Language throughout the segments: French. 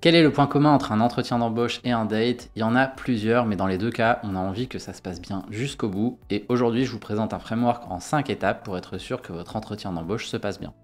Quel est le point commun entre un entretien d'embauche et un date? Il y en a plusieurs, mais dans les deux cas, on a envie que ça se passe bien jusqu'au bout. Et aujourd'hui, je vous présente un framework en 5 étapes pour être sûr que votre entretien d'embauche se passe bien.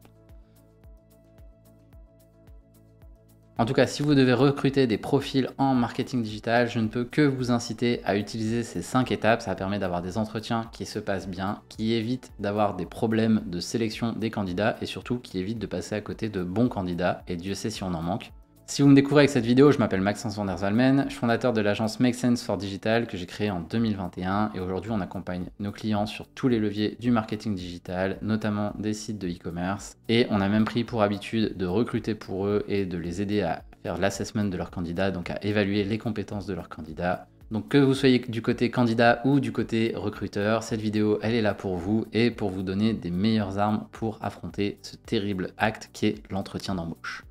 En tout cas, si vous devez recruter des profils en marketing digital, je ne peux que vous inciter à utiliser ces 5 étapes. Ça permet d'avoir des entretiens qui se passent bien, qui évitent d'avoir des problèmes de sélection des candidats et surtout qui évitent de passer à côté de bons candidats. Et Dieu sait si on en manque. Si vous me découvrez avec cette vidéo, je m'appelle Maxence van der Zalmen, je suis fondateur de l'agence Make Sense for Digital que j'ai créée en 2021 et aujourd'hui on accompagne nos clients sur tous les leviers du marketing digital, notamment des sites de e-commerce et on a même pris pour habitude de recruter pour eux et de les aider à faire l'assessment de leurs candidats, donc à évaluer les compétences de leurs candidats. Donc que vous soyez du côté candidat ou du côté recruteur, cette vidéo elle est là pour vous et pour vous donner des meilleures armes pour affronter ce terrible acte qui est l'entretien d'embauche.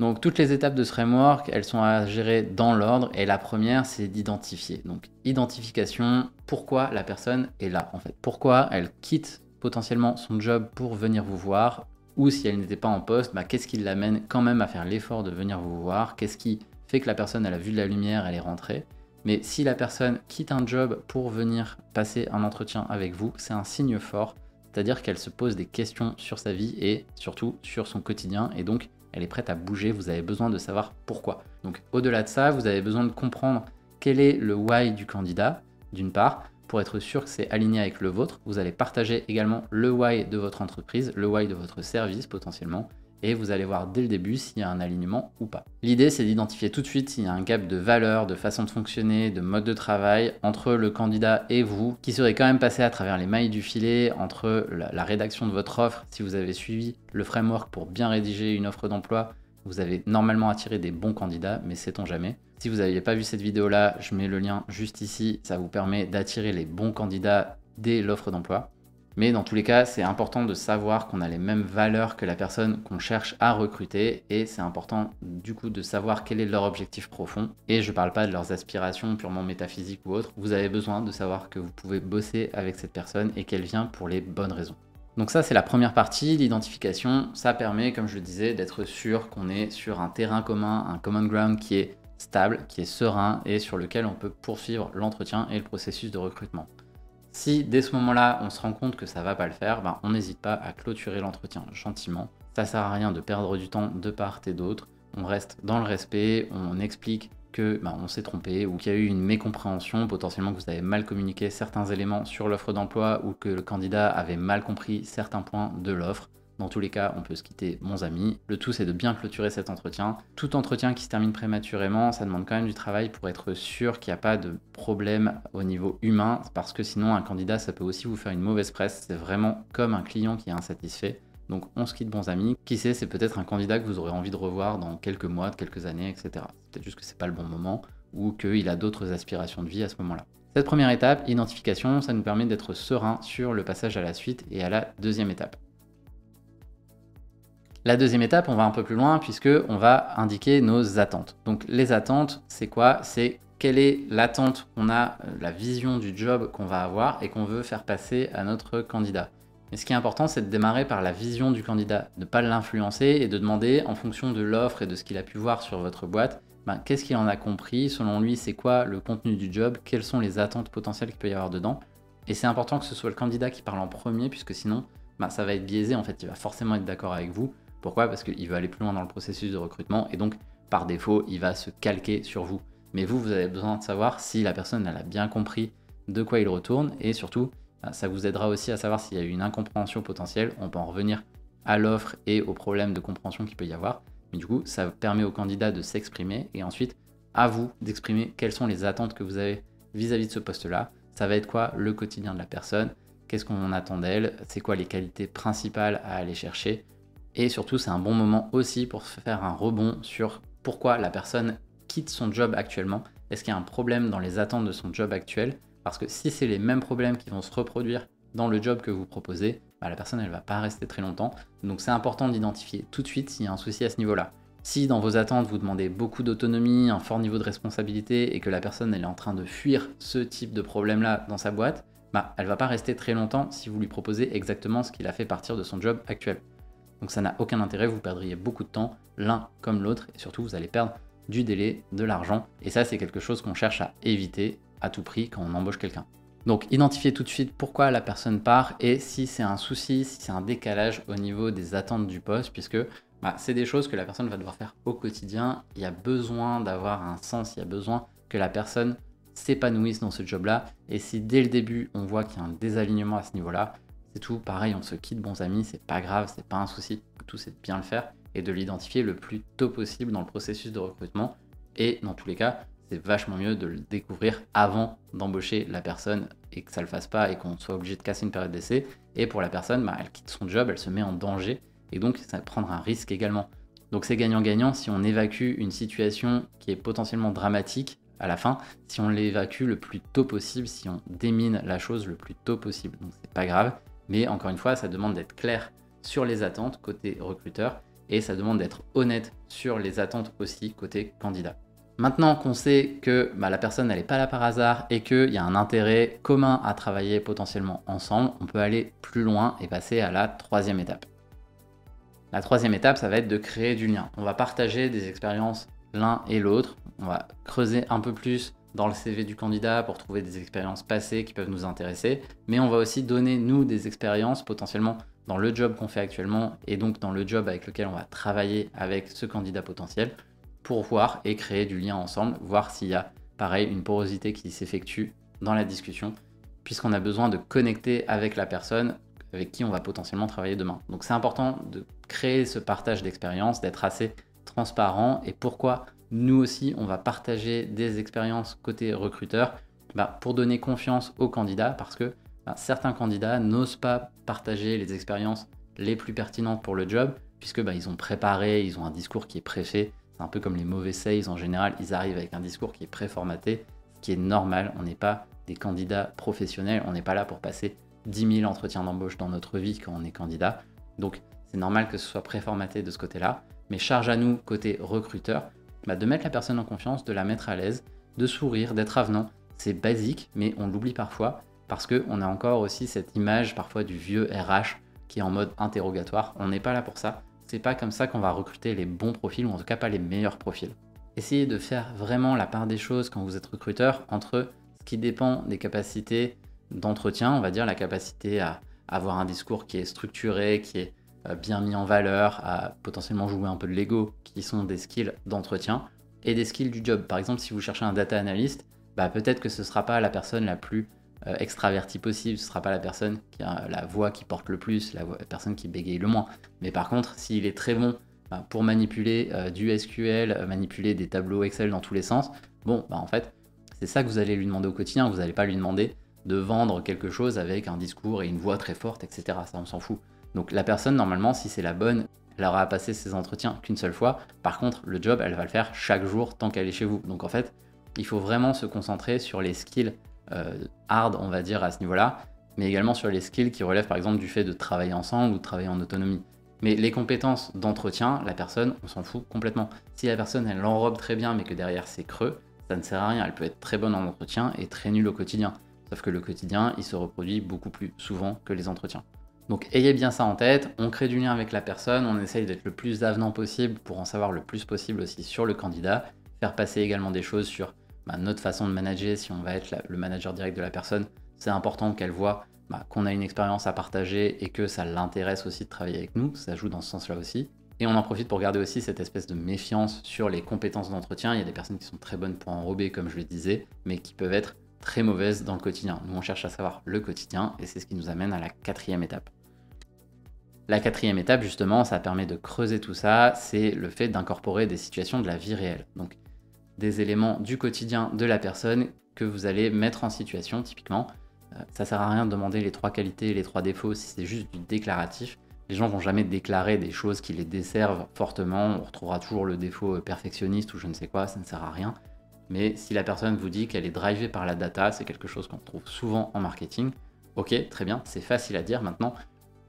Donc toutes les étapes de ce framework, elles sont à gérer dans l'ordre et la première c'est d'identifier. Donc identification, pourquoi la personne est là en fait. Pourquoi elle quitte potentiellement son job pour venir vous voir ou si elle n'était pas en poste, qu'est-ce qui l'amène quand même à faire l'effort de venir vous voir, qu'est-ce qui fait que la personne elle a vu de la lumière, elle est rentrée. Mais si la personne quitte un job pour venir passer un entretien avec vous, c'est un signe fort, c'est-à-dire qu'elle se pose des questions sur sa vie et surtout sur son quotidien et donc elle est prête à bouger, vous avez besoin de savoir pourquoi. Donc au-delà de ça, vous avez besoin de comprendre quel est le why du candidat, d'une part, pour être sûr que c'est aligné avec le vôtre. Vous allez partager également le why de votre entreprise, le why de votre service potentiellement, et vous allez voir dès le début s'il y a un alignement ou pas. L'idée, c'est d'identifier tout de suite s'il y a un gap de valeur, de façon de fonctionner, de mode de travail entre le candidat et vous, qui serait quand même passé à travers les mailles du filet, entre la rédaction de votre offre. Si vous avez suivi le framework pour bien rédiger une offre d'emploi, vous avez normalement attiré des bons candidats, mais sait-on jamais. Si vous n'aviez pas vu cette vidéo-là, je mets le lien juste ici, ça vous permet d'attirer les bons candidats dès l'offre d'emploi. Mais dans tous les cas, c'est important de savoir qu'on a les mêmes valeurs que la personne qu'on cherche à recruter et c'est important du coup de savoir quel est leur objectif profond. Et je ne parle pas de leurs aspirations purement métaphysiques ou autres. Vous avez besoin de savoir que vous pouvez bosser avec cette personne et qu'elle vient pour les bonnes raisons. Donc ça, c'est la première partie, l'identification. Ça permet, comme je le disais, d'être sûr qu'on est sur un terrain commun, un common ground qui est stable, qui est serein et sur lequel on peut poursuivre l'entretien et le processus de recrutement. Si dès ce moment-là, on se rend compte que ça ne va pas le faire, on n'hésite pas à clôturer l'entretien gentiment. Ça ne sert à rien de perdre du temps de part et d'autre. On reste dans le respect, on explique que on s'est trompé ou qu'il y a eu une mécompréhension, potentiellement que vous avez mal communiqué certains éléments sur l'offre d'emploi ou que le candidat avait mal compris certains points de l'offre. Dans tous les cas, on peut se quitter bons amis. Le tout, c'est de bien clôturer cet entretien. Tout entretien qui se termine prématurément, ça demande quand même du travail pour être sûr qu'il n'y a pas de problème au niveau humain, parce que sinon, un candidat, ça peut aussi vous faire une mauvaise presse. C'est vraiment comme un client qui est insatisfait. Donc, on se quitte bons amis. Qui sait, c'est peut-être un candidat que vous aurez envie de revoir dans quelques mois, quelques années, etc. C'est peut-être juste que c'est pas le bon moment ou qu'il a d'autres aspirations de vie à ce moment-là. Cette première étape, identification, ça nous permet d'être serein sur le passage à la suite et à la deuxième étape. La deuxième étape, on va un peu plus loin puisque on va indiquer nos attentes. Donc les attentes, c'est quoi? C'est quelle est l'attente qu'on a, la vision du job qu'on va avoir et qu'on veut faire passer à notre candidat. Mais ce qui est important, c'est de démarrer par la vision du candidat, de ne pas l'influencer et de demander en fonction de l'offre et de ce qu'il a pu voir sur votre boîte, qu'est-ce qu'il en a compris, selon lui, c'est quoi le contenu du job, quelles sont les attentes potentielles qu'il peut y avoir dedans. Et c'est important que ce soit le candidat qui parle en premier puisque sinon, ça va être biaisé, en fait, il va forcément être d'accord avec vous. Pourquoi? Parce qu'il veut aller plus loin dans le processus de recrutement et donc par défaut il va se calquer sur vous. Mais vous avez besoin de savoir si la personne elle a bien compris de quoi il retourne et surtout ça vous aidera aussi à savoir s'il y a eu une incompréhension potentielle. On peut en revenir à l'offre et aux problèmes de compréhension qu'il peut y avoir. Mais du coup ça permet au candidat de s'exprimer et ensuite à vous d'exprimer quelles sont les attentes que vous avez vis-à-vis de ce poste-là. Ça va être quoi le quotidien de la personne? Qu'est-ce qu'on attend d'elle? C'est quoi les qualités principales à aller chercher? Et surtout, c'est un bon moment aussi pour faire un rebond sur pourquoi la personne quitte son job actuellement. Est-ce qu'il y a un problème dans les attentes de son job actuel? Parce que si c'est les mêmes problèmes qui vont se reproduire dans le job que vous proposez, la personne elle va pas rester très longtemps. Donc c'est important d'identifier tout de suite s'il y a un souci à ce niveau-là. Si dans vos attentes vous demandez beaucoup d'autonomie, un fort niveau de responsabilité et que la personne elle est en train de fuir ce type de problème-là dans sa boîte, elle va pas rester très longtemps si vous lui proposez exactement ce qu'il a fait partir de son job actuel. Donc ça n'a aucun intérêt, vous perdriez beaucoup de temps, l'un comme l'autre, et surtout vous allez perdre du délai, de l'argent. Et ça, c'est quelque chose qu'on cherche à éviter à tout prix quand on embauche quelqu'un. Donc identifiez tout de suite pourquoi la personne part et si c'est un souci, si c'est un décalage au niveau des attentes du poste, puisque c'est des choses que la personne va devoir faire au quotidien. Il y a besoin d'avoir un sens, il y a besoin que la personne s'épanouisse dans ce job-là. Et si dès le début, on voit qu'il y a un désalignement à ce niveau-là, c'est tout. Pareil, on se quitte bons amis, c'est pas grave, c'est pas un souci. Tout, c'est de bien le faire et de l'identifier le plus tôt possible dans le processus de recrutement. Et dans tous les cas, c'est vachement mieux de le découvrir avant d'embaucher la personne et que ça ne le fasse pas et qu'on soit obligé de casser une période d'essai. Et pour la personne, elle quitte son job, elle se met en danger et donc ça va prendre un risque également. Donc c'est gagnant-gagnant si on évacue une situation qui est potentiellement dramatique à la fin, si on l'évacue le plus tôt possible, si on démine la chose le plus tôt possible. Donc c'est pas grave, mais encore une fois, ça demande d'être clair sur les attentes côté recruteur et ça demande d'être honnête sur les attentes aussi côté candidat. Maintenant qu'on sait que la personne n'est pas là par hasard et qu'il y a un intérêt commun à travailler potentiellement ensemble, on peut aller plus loin et passer à la troisième étape. La troisième étape, ça va être de créer du lien. On va partager des expériences l'un et l'autre. On va creuser un peu plus dans le CV du candidat pour trouver des expériences passées qui peuvent nous intéresser. Mais on va aussi donner, nous, des expériences potentiellement dans le job qu'on fait actuellement et donc dans le job avec lequel on va travailler avec ce candidat potentiel pour voir et créer du lien ensemble, voir s'il y a, pareil, une porosité qui s'effectue dans la discussion, puisqu'on a besoin de connecter avec la personne avec qui on va potentiellement travailler demain. Donc c'est important de créer ce partage d'expérience, d'être assez transparent. Et pourquoi nous aussi, on va partager des expériences côté recruteur pour donner confiance aux candidats, parce que certains candidats n'osent pas partager les expériences les plus pertinentes pour le job, puisque ils ont préparé, ils ont un discours qui est préfet. C'est un peu comme les mauvais sales en général, ils arrivent avec un discours qui est préformaté, ce qui est normal. On n'est pas des candidats professionnels, on n'est pas là pour passer 10 000 entretiens d'embauche dans notre vie quand on est candidat. Donc c'est normal que ce soit préformaté de ce côté-là, mais charge à nous, côté recruteur, de mettre la personne en confiance, de la mettre à l'aise, de sourire, d'être avenant. C'est basique, mais on l'oublie parfois parce qu'on a encore aussi cette image parfois du vieux RH qui est en mode interrogatoire. On n'est pas là pour ça. C'est pas comme ça qu'on va recruter les bons profils, ou en tout cas pas les meilleurs profils. Essayez de faire vraiment la part des choses quand vous êtes recruteur entre ce qui dépend des capacités d'entretien, on va dire la capacité à avoir un discours qui est structuré, qui est bien mis en valeur, à potentiellement jouer un peu de l'ego, qui sont des skills d'entretien, et des skills du job. Par exemple, si vous cherchez un data analyst, peut-être que ce ne sera pas la personne la plus extravertie possible, ce ne sera pas la personne qui a la voix qui porte le plus, la personne qui bégaye le moins. Mais par contre, s'il est très bon pour manipuler du SQL, manipuler des tableaux Excel dans tous les sens, en fait, c'est ça que vous allez lui demander au quotidien. Vous n'allez pas lui demander de vendre quelque chose avec un discours et une voix très forte, etc. Ça, on s'en fout. Donc la personne, normalement, si c'est la bonne, elle aura à passer ses entretiens qu'une seule fois. Par contre, le job, elle va le faire chaque jour tant qu'elle est chez vous. Donc en fait, il faut vraiment se concentrer sur les skills hard, on va dire, à ce niveau-là, mais également sur les skills qui relèvent par exemple du fait de travailler ensemble ou de travailler en autonomie. Mais les compétences d'entretien, la personne, on s'en fout complètement. Si la personne, elle l'enrobe très bien, mais que derrière c'est creux, ça ne sert à rien. Elle peut être très bonne en entretien et très nulle au quotidien. Sauf que le quotidien, il se reproduit beaucoup plus souvent que les entretiens. Donc ayez bien ça en tête, on crée du lien avec la personne, on essaye d'être le plus avenant possible pour en savoir le plus possible aussi sur le candidat, faire passer également des choses sur notre façon de manager, si on va être le manager direct de la personne. C'est important qu'elle voit qu'on a une expérience à partager et que ça l'intéresse aussi de travailler avec nous, ça joue dans ce sens-là aussi. Et on en profite pour garder aussi cette espèce de méfiance sur les compétences d'entretien. Il y a des personnes qui sont très bonnes pour enrober, comme je le disais, mais qui peuvent être très mauvaises dans le quotidien. Nous, on cherche à savoir le quotidien et c'est ce qui nous amène à la quatrième étape. La quatrième étape, justement, ça permet de creuser tout ça, c'est le fait d'incorporer des situations de la vie réelle. Donc, des éléments du quotidien de la personne que vous allez mettre en situation, typiquement. Ça sert à rien de demander les 3 qualités et les 3 défauts si c'est juste du déclaratif. Les gens vont jamais déclarer des choses qui les desservent fortement. On retrouvera toujours le défaut perfectionniste ou je ne sais quoi, ça ne sert à rien. Mais si la personne vous dit qu'elle est drivée par la data, c'est quelque chose qu'on trouve souvent en marketing. Ok, très bien, c'est facile à dire. Maintenant,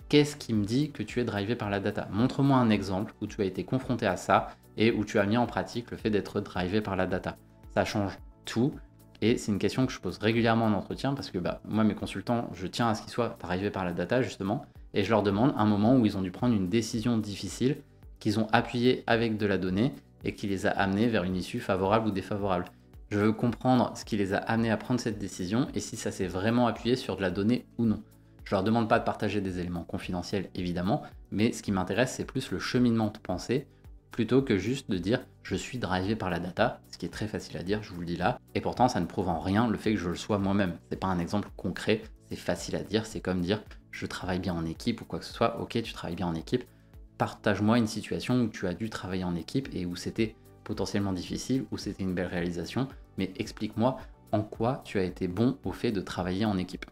qu'est-ce qui me dit que tu es drivé par la data? Montre-moi un exemple où tu as été confronté à ça et où tu as mis en pratique le fait d'être drivé par la data. Ça change tout et c'est une question que je pose régulièrement en entretien parce que moi, mes consultants, je tiens à ce qu'ils soient drivés par la data justement et je leur demande un moment où ils ont dû prendre une décision difficile qu'ils ont appuyée avec de la donnée et qui les a amenés vers une issue favorable ou défavorable. Je veux comprendre ce qui les a amenés à prendre cette décision et si ça s'est vraiment appuyé sur de la donnée ou non. Je leur demande pas de partager des éléments confidentiels évidemment, mais ce qui m'intéresse c'est plus le cheminement de pensée plutôt que juste de dire je suis drivé par la data, ce qui est très facile à dire, je vous le dis là, et pourtant ça ne prouve en rien le fait que je le sois moi-même. C'est pas un exemple concret, c'est facile à dire, c'est comme dire je travaille bien en équipe ou quoi que ce soit, ok tu travailles bien en équipe, partage-moi une situation où tu as dû travailler en équipe et où c'était potentiellement difficile, où c'était une belle réalisation, mais explique-moi en quoi tu as été bon au fait de travailler en équipe.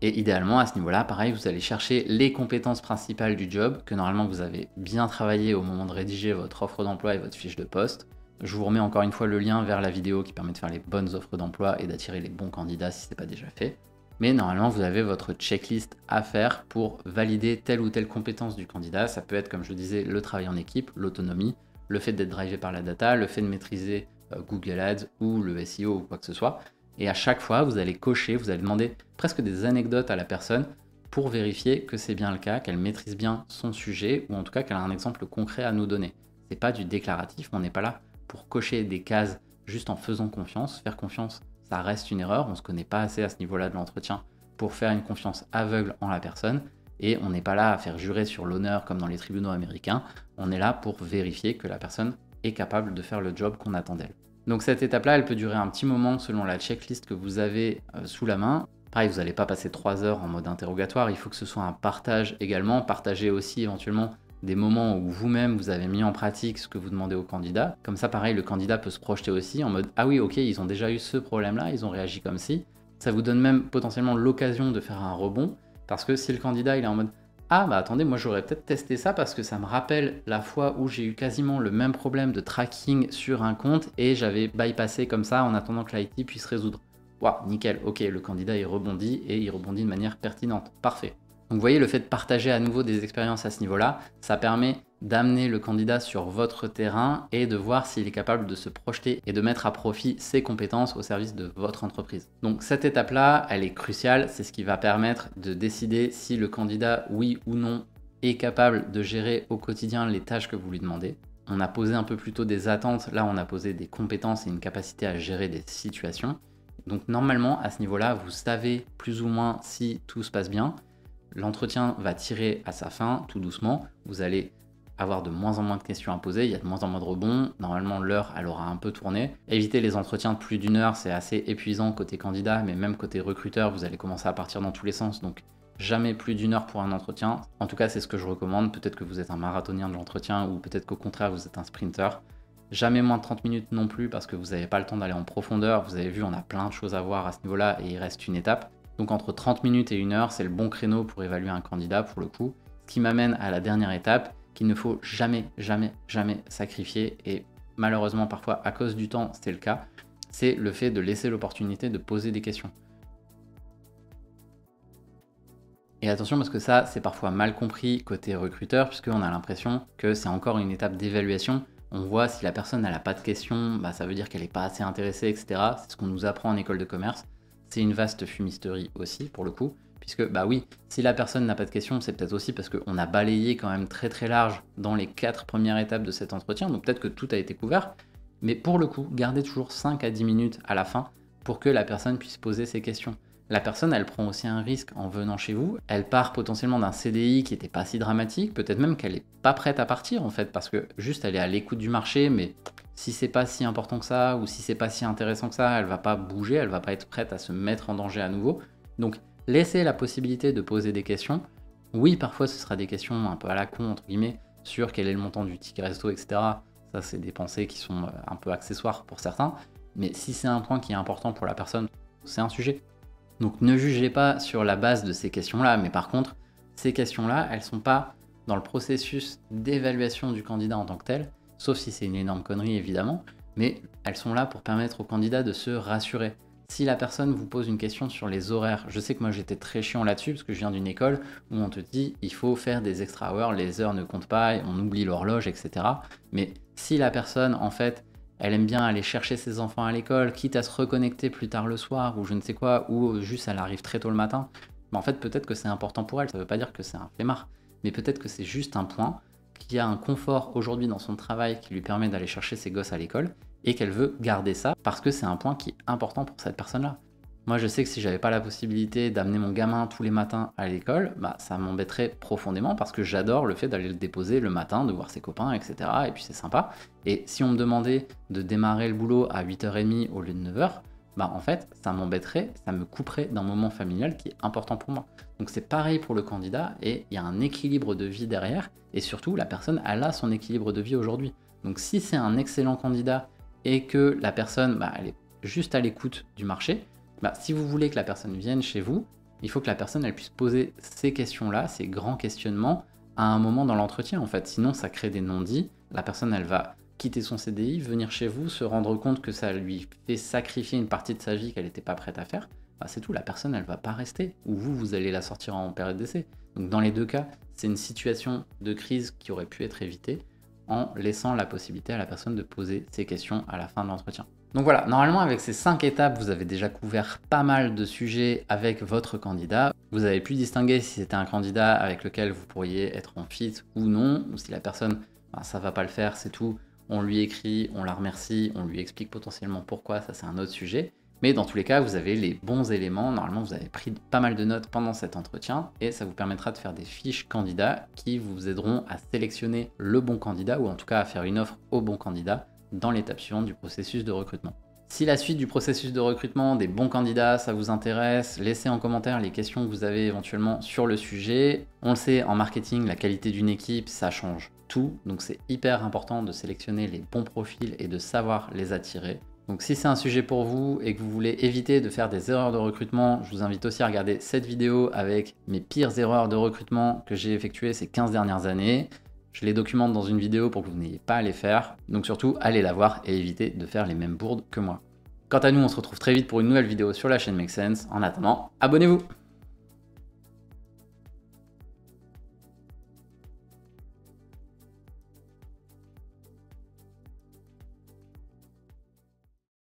Et idéalement, à ce niveau-là, pareil, vous allez chercher les compétences principales du job, que normalement vous avez bien travaillé au moment de rédiger votre offre d'emploi et votre fiche de poste. Je vous remets encore une fois le lien vers la vidéo qui permet de faire les bonnes offres d'emploi et d'attirer les bons candidats si ce n'est pas déjà fait. Mais normalement, vous avez votre checklist à faire pour valider telle ou telle compétence du candidat. Ça peut être, comme je le disais, le travail en équipe, l'autonomie, le fait d'être drivé par la data, le fait de maîtriser Google Ads ou le SEO ou quoi que ce soit. Et à chaque fois, vous allez cocher, vous allez demander presque des anecdotes à la personne pour vérifier que c'est bien le cas, qu'elle maîtrise bien son sujet ou en tout cas qu'elle a un exemple concret à nous donner. C'est pas du déclaratif, on n'est pas là pour cocher des cases juste en faisant confiance. Faire confiance, ça reste une erreur, on ne se connaît pas assez à ce niveau-là de l'entretien pour faire une confiance aveugle en la personne et on n'est pas là à faire jurer sur l'honneur comme dans les tribunaux américains, on est là pour vérifier que la personne est capable de faire le job qu'on attend d'elle. Donc cette étape-là, elle peut durer un petit moment selon la checklist que vous avez sous la main. Pareil, vous n'allez pas passer 3 heures en mode interrogatoire, il faut que ce soit un partage également. Partagez aussi éventuellement des moments où vous-même vous avez mis en pratique ce que vous demandez au candidat. Comme ça, pareil, le candidat peut se projeter aussi en mode « Ah oui, ok, ils ont déjà eu ce problème-là, ils ont réagi comme ci ». Ça vous donne même potentiellement l'occasion de faire un rebond parce que si le candidat il est en mode ah bah attendez, moi j'aurais peut-être testé ça parce que ça me rappelle la fois où j'ai eu quasiment le même problème de tracking sur un compte et j'avais bypassé comme ça en attendant que l'IT puisse résoudre. Waouh, nickel, ok, le candidat il rebondit et il rebondit de manière pertinente, parfait. Donc vous voyez, le fait de partager à nouveau des expériences à ce niveau-là, ça permet d'amener le candidat sur votre terrain et de voir s'il est capable de se projeter et de mettre à profit ses compétences au service de votre entreprise. Donc cette étape-là, elle est cruciale, c'est ce qui va permettre de décider si le candidat, oui ou non, est capable de gérer au quotidien les tâches que vous lui demandez. On a posé un peu plus tôt des attentes, là on a posé des compétences et une capacité à gérer des situations. Donc normalement, à ce niveau-là, vous savez plus ou moins si tout se passe bien. L'entretien va tirer à sa fin tout doucement. Vous allez avoir de moins en moins de questions à poser, il y a de moins en moins de rebonds. Normalement, l'heure, elle aura un peu tourné. Éviter les entretiens de plus d'1 heure, c'est assez épuisant côté candidat, mais même côté recruteur, vous allez commencer à partir dans tous les sens. Donc, jamais plus d'1 heure pour un entretien. En tout cas, c'est ce que je recommande. Peut-être que vous êtes un marathonien de l'entretien ou peut-être qu'au contraire, vous êtes un sprinter. Jamais moins de 30 minutes non plus parce que vous n'avez pas le temps d'aller en profondeur. Vous avez vu, on a plein de choses à voir à ce niveau-là et il reste une étape. Donc entre 30 minutes et 1 heure, c'est le bon créneau pour évaluer un candidat pour le coup. Ce qui m'amène à la dernière étape qu'il ne faut jamais, jamais, jamais sacrifier. Et malheureusement, parfois, à cause du temps, c'est le cas. C'est le fait de laisser l'opportunité de poser des questions. Et attention parce que ça, c'est parfois mal compris côté recruteur puisqu'on a l'impression que c'est encore une étape d'évaluation. On voit si la personne n'a pas de questions, bah, ça veut dire qu'elle n'est pas assez intéressée, etc. C'est ce qu'on nous apprend en école de commerce. C'est une vaste fumisterie aussi pour le coup, puisque bah oui, si la personne n'a pas de questions, c'est peut-être aussi parce qu'on a balayé quand même très très large dans les 4 premières étapes de cet entretien, donc peut-être que tout a été couvert, mais pour le coup, gardez toujours 5 à 10 minutes à la fin pour que la personne puisse poser ses questions. La personne, elle prend aussi un risque en venant chez vous, elle part potentiellement d'un CDI qui n'était pas si dramatique, peut-être même qu'elle n'est pas prête à partir en fait, parce que juste elle est à l'écoute du marché, mais si c'est pas si important que ça, ou si c'est pas si intéressant que ça, elle va pas bouger, elle va pas être prête à se mettre en danger à nouveau. Donc laissez la possibilité de poser des questions. Oui, parfois ce sera des questions un peu à la con, entre guillemets, sur quel est le montant du ticket resto, etc. Ça, c'est des pensées qui sont un peu accessoires pour certains, mais si c'est un point qui est important pour la personne, c'est un sujet. Donc ne jugez pas sur la base de ces questions-là, mais par contre, ces questions-là, elles ne sont pas dans le processus d'évaluation du candidat en tant que tel, sauf si c'est une énorme connerie évidemment, mais elles sont là pour permettre au candidat de se rassurer. Si la personne vous pose une question sur les horaires, je sais que moi j'étais très chiant là-dessus parce que je viens d'une école où on te dit il faut faire des extra hours, les heures ne comptent pas, on oublie l'horloge, etc. Mais si la personne en fait elle aime bien aller chercher ses enfants à l'école, quitte à se reconnecter plus tard le soir ou je ne sais quoi, ou juste elle arrive très tôt le matin, mais en fait peut-être que c'est important pour elle, ça ne veut pas dire que c'est un flemmard, mais peut-être que c'est juste un point qui a un confort aujourd'hui dans son travail qui lui permet d'aller chercher ses gosses à l'école et qu'elle veut garder ça parce que c'est un point qui est important pour cette personne-là. Moi, je sais que si j'avais pas la possibilité d'amener mon gamin tous les matins à l'école, bah, ça m'embêterait profondément parce que j'adore le fait d'aller le déposer le matin, de voir ses copains, etc. Et puis c'est sympa. Et si on me demandait de démarrer le boulot à 8h30 au lieu de 9h, bah en fait, ça m'embêterait, ça me couperait d'un moment familial qui est important pour moi. Donc c'est pareil pour le candidat et il y a un équilibre de vie derrière et surtout la personne, elle a son équilibre de vie aujourd'hui. Donc si c'est un excellent candidat et que la personne, bah, elle est juste à l'écoute du marché, bah, si vous voulez que la personne vienne chez vous, il faut que la personne elle puisse poser ces questions-là, ces grands questionnements à un moment dans l'entretien en fait. Sinon ça crée des non-dits, la personne elle va quitter son CDI, venir chez vous, se rendre compte que ça lui fait sacrifier une partie de sa vie qu'elle n'était pas prête à faire, bah c'est tout, la personne elle va pas rester, ou vous allez la sortir en période d'essai. Donc dans les deux cas, c'est une situation de crise qui aurait pu être évitée en laissant la possibilité à la personne de poser ses questions à la fin de l'entretien. Donc voilà, normalement avec ces 5 étapes, vous avez déjà couvert pas mal de sujets avec votre candidat. Vous avez pu distinguer si c'était un candidat avec lequel vous pourriez être en fit ou non, ou si la personne, bah, ça va pas le faire, c'est tout. On lui écrit, on la remercie, on lui explique potentiellement pourquoi, ça c'est un autre sujet. Mais dans tous les cas, vous avez les bons éléments. Normalement, vous avez pris pas mal de notes pendant cet entretien et ça vous permettra de faire des fiches candidats qui vous aideront à sélectionner le bon candidat ou en tout cas à faire une offre au bon candidat dans l'étape suivante du processus de recrutement. Si la suite du processus de recrutement des bons candidats, ça vous intéresse, laissez en commentaire les questions que vous avez éventuellement sur le sujet. On le sait, en marketing, la qualité d'une équipe, ça change tout. Donc c'est hyper important de sélectionner les bons profils et de savoir les attirer. Donc si c'est un sujet pour vous et que vous voulez éviter de faire des erreurs de recrutement, je vous invite aussi à regarder cette vidéo avec mes pires erreurs de recrutement que j'ai effectuées ces 15 dernières années. Je les documente dans une vidéo pour que vous n'ayez pas à les faire. Donc surtout, allez la voir et évitez de faire les mêmes bourdes que moi. Quant à nous, on se retrouve très vite pour une nouvelle vidéo sur la chaîne Make Sense. En attendant, abonnez-vous!